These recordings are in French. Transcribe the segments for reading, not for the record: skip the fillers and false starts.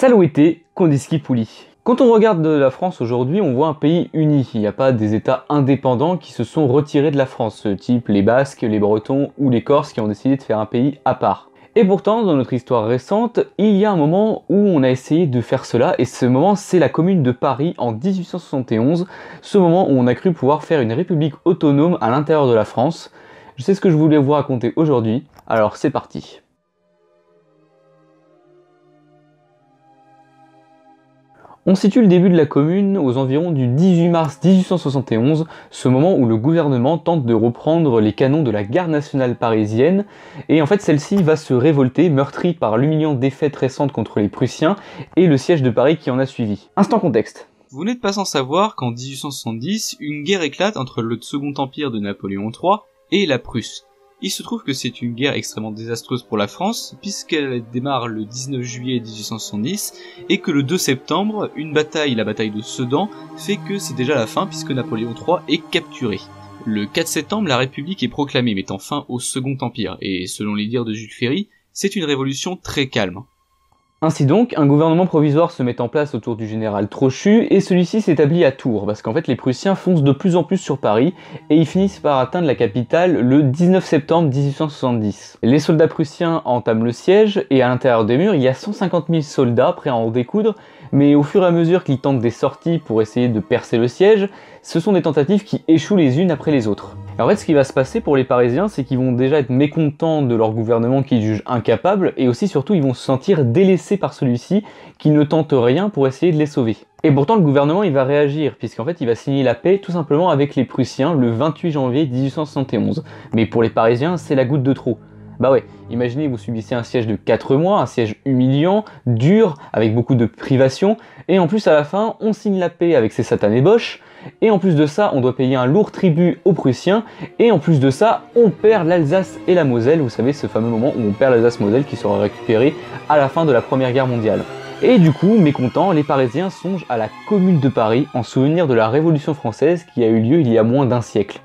Saluete, Kondiski Puli. Quand on regarde la France aujourd'hui, on voit un pays uni. Il n'y a pas des États indépendants qui se sont retirés de la France, type les Basques, les Bretons ou les Corses qui ont décidé de faire un pays à part. Et pourtant, dans notre histoire récente, il y a un moment où on a essayé de faire cela, et ce moment, c'est la Commune de Paris en 1871, ce moment où on a cru pouvoir faire une république autonome à l'intérieur de la France. Je sais ce que je voulais vous raconter aujourd'hui, alors c'est parti. On situe le début de la commune aux environs du 18 mars 1871, ce moment où le gouvernement tente de reprendre les canons de la garde nationale parisienne, et en fait celle-ci va se révolter, meurtrie par l'humiliante défaite récente contre les Prussiens et le siège de Paris qui en a suivi. Instant contexte. Vous n'êtes pas sans savoir qu'en 1870, une guerre éclate entre le Second Empire de Napoléon III et la Prusse. Il se trouve que c'est une guerre extrêmement désastreuse pour la France, puisqu'elle démarre le 19 juillet 1870, et que le 2 septembre, la bataille de Sedan, fait que c'est déjà la fin, puisque Napoléon III est capturé. Le 4 septembre, la République est proclamée, mettant fin au Second Empire, et selon les dires de Jules Ferry, c'est une révolution très calme. Ainsi donc, un gouvernement provisoire se met en place autour du général Trochu, et celui-ci s'établit à Tours, parce qu'en fait les Prussiens foncent de plus en plus sur Paris, et ils finissent par atteindre la capitale le 19 septembre 1870. Les soldats prussiens entament le siège, et à l'intérieur des murs, il y a 150 000 soldats prêts à en découdre, mais au fur et à mesure qu'ils tentent des sorties pour essayer de percer le siège, ce sont des tentatives qui échouent les unes après les autres. En fait, ce qui va se passer pour les Parisiens, c'est qu'ils vont déjà être mécontents de leur gouvernement qu'ils jugent incapable, et aussi surtout ils vont se sentir délaissés par celui-ci qui ne tente rien pour essayer de les sauver. Et pourtant le gouvernement il va réagir, puisqu'en fait il va signer la paix tout simplement avec les Prussiens le 28 janvier 1871. Mais pour les Parisiens, c'est la goutte de trop. Bah ouais, imaginez vous subissez un siège de 4 mois, un siège humiliant, dur, avec beaucoup de privations, et en plus à la fin, on signe la paix avec ces satanés Boches, et en plus de ça, on doit payer un lourd tribut aux Prussiens, et en plus de ça, on perd l'Alsace et la Moselle, vous savez ce fameux moment où on perd l'Alsace-Moselle qui sera récupérée à la fin de la Première Guerre mondiale. Et du coup, mécontents, les Parisiens songent à la Commune de Paris en souvenir de la Révolution française qui a eu lieu il y a moins d'un siècle.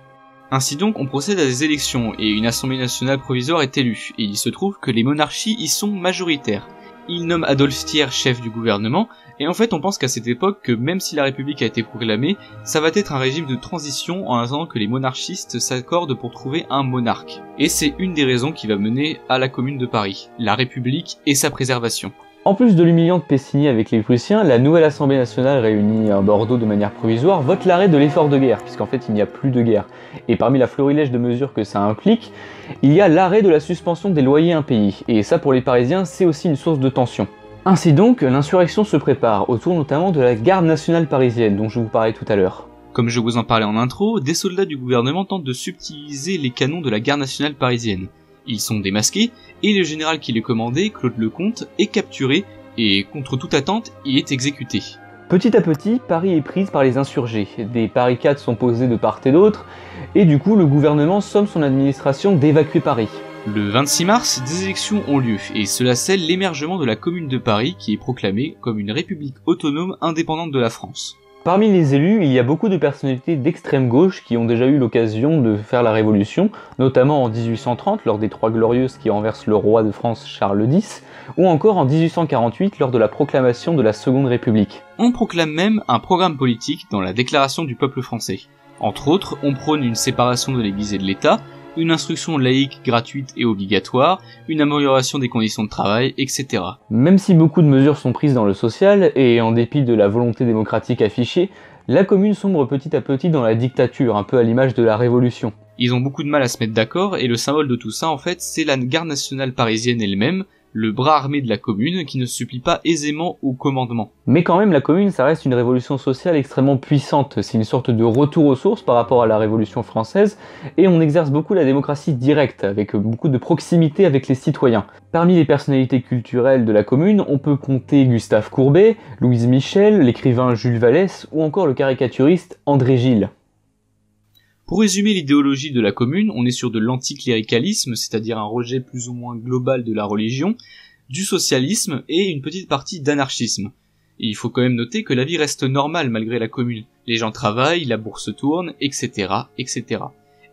Ainsi donc, on procède à des élections, et une Assemblée nationale provisoire est élue, et il se trouve que les monarchies y sont majoritaires. Ils nomment Adolphe Thiers chef du gouvernement, et en fait on pense qu'à cette époque, que même si la République a été proclamée, ça va être un régime de transition en attendant que les monarchistes s'accordent pour trouver un monarque. Et c'est une des raisons qui va mener à la Commune de Paris, la République et sa préservation. En plus de l'humiliante paix signée avec les Prussiens, la nouvelle Assemblée nationale réunie à Bordeaux de manière provisoire vote l'arrêt de l'effort de guerre, puisqu'en fait il n'y a plus de guerre. Et parmi la florilège de mesures que ça implique, il y a l'arrêt de la suspension des loyers impayés, et ça pour les Parisiens c'est aussi une source de tension. Ainsi donc, l'insurrection se prépare, autour notamment de la garde nationale parisienne dont je vous parlais tout à l'heure. Comme je vous en parlais en intro, des soldats du gouvernement tentent de subtiliser les canons de la garde nationale parisienne. Ils sont démasqués, et le général qui les commandait, Claude Lecomte, est capturé, et contre toute attente, il est exécuté. Petit à petit, Paris est prise par les insurgés, des barricades sont posées de part et d'autre, et du coup le gouvernement somme son administration d'évacuer Paris. Le 26 mars, des élections ont lieu, et cela scelle l'émergement de la Commune de Paris qui est proclamée comme une république autonome indépendante de la France. Parmi les élus, il y a beaucoup de personnalités d'extrême gauche qui ont déjà eu l'occasion de faire la Révolution, notamment en 1830 lors des Trois Glorieuses qui renversent le roi de France Charles X, ou encore en 1848 lors de la proclamation de la Seconde République. On proclame même un programme politique dans la Déclaration du peuple français. Entre autres, on prône une séparation de l'Église et de l'État, une instruction laïque gratuite et obligatoire, une amélioration des conditions de travail, etc. Même si beaucoup de mesures sont prises dans le social, et en dépit de la volonté démocratique affichée, la commune sombre petit à petit dans la dictature, un peu à l'image de la Révolution. Ils ont beaucoup de mal à se mettre d'accord, et le symbole de tout ça, en fait, c'est la garde nationale parisienne elle-même, le bras armé de la commune qui ne se plie pas aisément au commandement. Mais quand même, la commune, ça reste une révolution sociale extrêmement puissante. C'est une sorte de retour aux sources par rapport à la Révolution française, et on exerce beaucoup la démocratie directe, avec beaucoup de proximité avec les citoyens. Parmi les personnalités culturelles de la commune, on peut compter Gustave Courbet, Louise Michel, l'écrivain Jules Vallès, ou encore le caricaturiste André Gide. Pour résumer l'idéologie de la commune, on est sur de l'anticléricalisme, c'est-à-dire un rejet plus ou moins global de la religion, du socialisme et une petite partie d'anarchisme. Et il faut quand même noter que la vie reste normale malgré la commune. Les gens travaillent, la bourse tourne, etc., etc.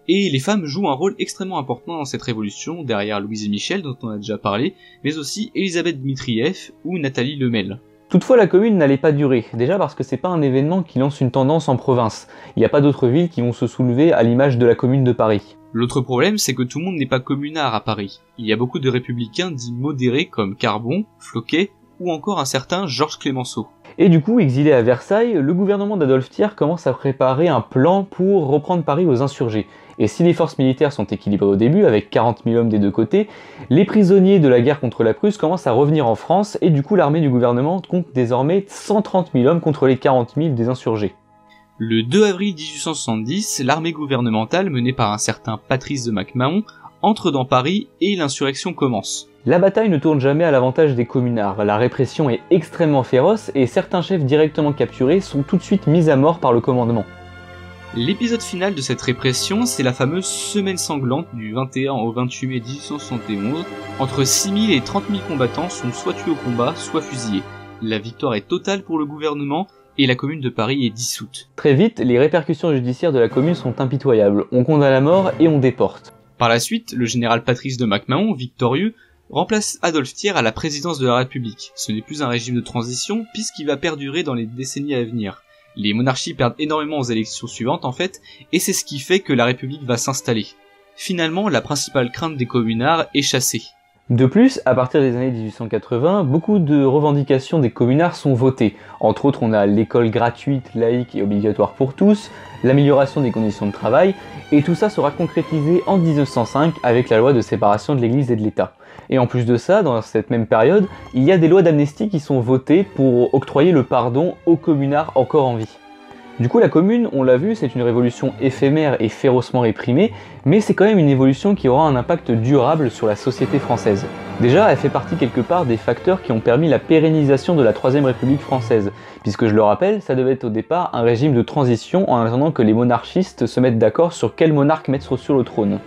Et les femmes jouent un rôle extrêmement important dans cette révolution, derrière Louise Michel dont on a déjà parlé, mais aussi Elisabeth Dmitrieff ou Nathalie Lemel. Toutefois, la commune n'allait pas durer, déjà parce que c'est pas un événement qui lance une tendance en province. Il n'y a pas d'autres villes qui vont se soulever à l'image de la commune de Paris. L'autre problème, c'est que tout le monde n'est pas communard à Paris. Il y a beaucoup de républicains dits modérés comme Carbon, Floquet ou encore un certain Georges Clemenceau. Et du coup, exilé à Versailles, le gouvernement d'Adolphe Thiers commence à préparer un plan pour reprendre Paris aux insurgés. Et si les forces militaires sont équilibrées au début, avec 40 000 hommes des deux côtés, les prisonniers de la guerre contre la Prusse commencent à revenir en France, et du coup l'armée du gouvernement compte désormais 130 000 hommes contre les 40 000 des insurgés. Le 2 avril 1870, l'armée gouvernementale, menée par un certain Patrice de MacMahon, entre dans Paris et l'insurrection commence. La bataille ne tourne jamais à l'avantage des communards, la répression est extrêmement féroce et certains chefs directement capturés sont tout de suite mis à mort par le commandement. L'épisode final de cette répression, c'est la fameuse semaine sanglante du 21 au 28 mai 1871. Entre 6 000 et 30 000 combattants sont soit tués au combat, soit fusillés. La victoire est totale pour le gouvernement et la commune de Paris est dissoute. Très vite, les répercussions judiciaires de la commune sont impitoyables, on condamne à mort et on déporte. Par la suite, le général Patrice de MacMahon, victorieux, remplace Adolphe Thiers à la présidence de la République. Ce n'est plus un régime de transition puisqu'il va perdurer dans les décennies à venir. Les monarchies perdent énormément aux élections suivantes en fait, et c'est ce qui fait que la République va s'installer. Finalement, la principale crainte des communards est chassée. De plus, à partir des années 1880, beaucoup de revendications des communards sont votées. Entre autres, on a l'école gratuite, laïque et obligatoire pour tous, l'amélioration des conditions de travail, et tout ça sera concrétisé en 1905 avec la loi de séparation de l'Église et de l'État. Et en plus de ça, dans cette même période, il y a des lois d'amnistie qui sont votées pour octroyer le pardon aux communards encore en vie. Du coup, la commune, on l'a vu, c'est une révolution éphémère et férocement réprimée, mais c'est quand même une évolution qui aura un impact durable sur la société française. Déjà, elle fait partie quelque part des facteurs qui ont permis la pérennisation de la Troisième République française, puisque je le rappelle, ça devait être au départ un régime de transition en attendant que les monarchistes se mettent d'accord sur quel monarque mettre sur le trône.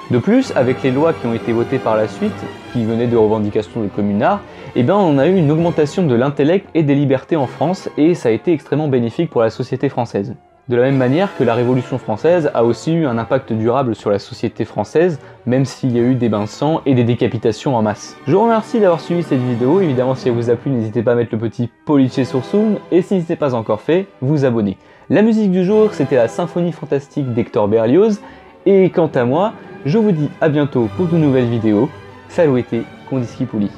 De plus, avec les lois qui ont été votées par la suite, qui venaient de revendications de communards, on a eu une augmentation de l'intellect et des libertés en France, et ça a été extrêmement bénéfique pour la société française. De la même manière que la Révolution française a aussi eu un impact durable sur la société française, même s'il y a eu des bains de sang et des décapitations en masse. Je vous remercie d'avoir suivi cette vidéo, évidemment si elle vous a plu, n'hésitez pas à mettre le petit pollice sur Zoom, et si ce n'est pas encore fait, vous abonner. La musique du jour, c'était la Symphonie fantastique d'Hector Berlioz, et quant à moi, je vous dis à bientôt pour de nouvelles vidéos. Saluete, Kondiski Puli.